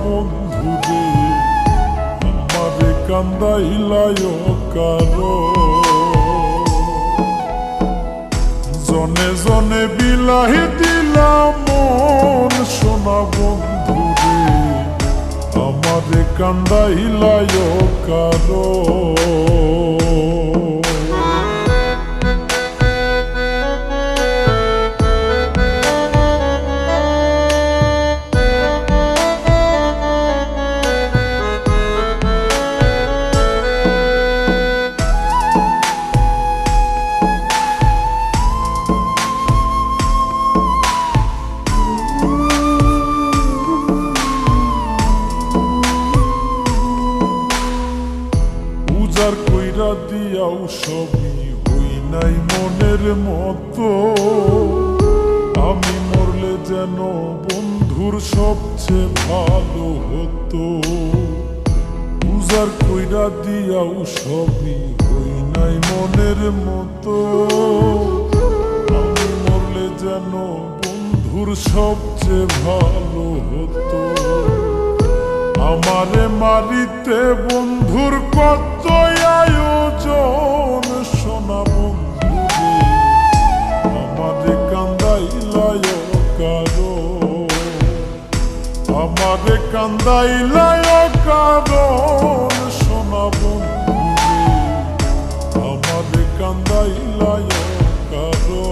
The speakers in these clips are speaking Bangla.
বন্ধুরে, আমারে কান্দাইলায় কারো। জনে জনে বিলাহি দিলাম মন সোনা বন্ধুরে, আমারে কান্দাইলায় কারো। উজার কইরা দিয়াও সবই হই নাই মনের মতো, আমি মরলে যেন বন্ধুর সবচেয়ে ভালো হতো। উজার কইরা দিয়াও সবই হই নাই মনের মতো, আমি মরলে যেন বন্ধুর সবচেয়ে ভালো হতো। আমারে মারিতে বন্ধুর কত আয়োজন সোনা বন্ধুরে, আমারে কান্দাইলায় কারো। আমারে কান্দাইলায় কারণ সোনা বন্ধুরে, আমারে কান্দাইলায় কারো।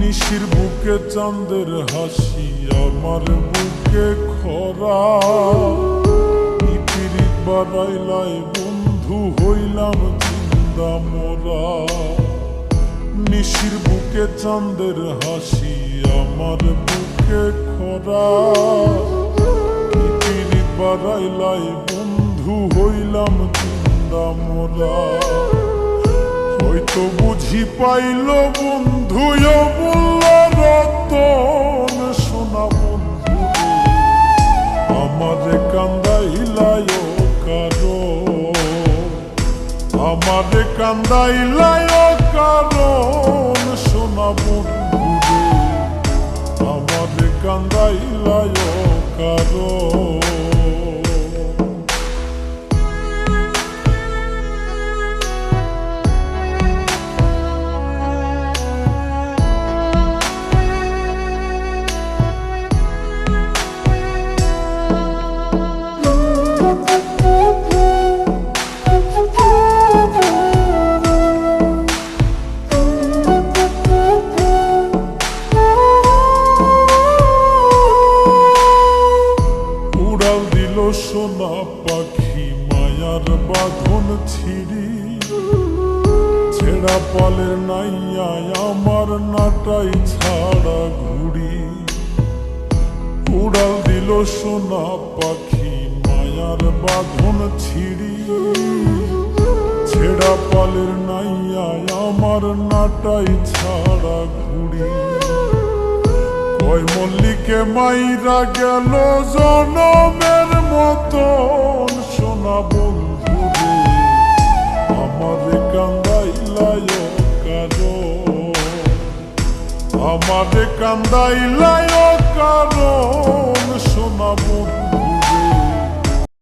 নিশির বুকে চাঁদের হাসি, আমার বুকে খরা। পৃথিবীর বাড়াইলাই বন্ধু হইলাম জিন্দা মোরা। নিশির বুকে চাঁদের হাসি, আমার বুকে খরা। পৃথিবীর বাড়াইলাই বন্ধু হইলাম জিন্দা মোরা। হয়তো বুঝি পাইল বন্ধু অমূল্য রতন সোনা বন্ধুরে, আমারে কান্দাইলায় কারো। আমারে কান্দাইলায় কারণ সোনা বন্ধুরে, আমারে কান্দাইলায় কারো। সোনা পাখি মায়ার বাঁধন ছিড়ি, ছেঁড়া পালের নাইয়ায় আমার নাটাই ছাড়া ঘুড়ি। উড়াল দিল সোনা পাখি মায়ার বাঁধন ছিড়ি, ছেঁড়া পালের নাইয়ায় আমার নাটাই ছাড়া ঘুড়ি। কয় মল্লিকে মাইরা গেল জনমের মতন সোনা বন্ধুরে, আমারে কান্দাইলায় কারো। আমারে কান্দাইলায় কারণ সোনা বন্ধু।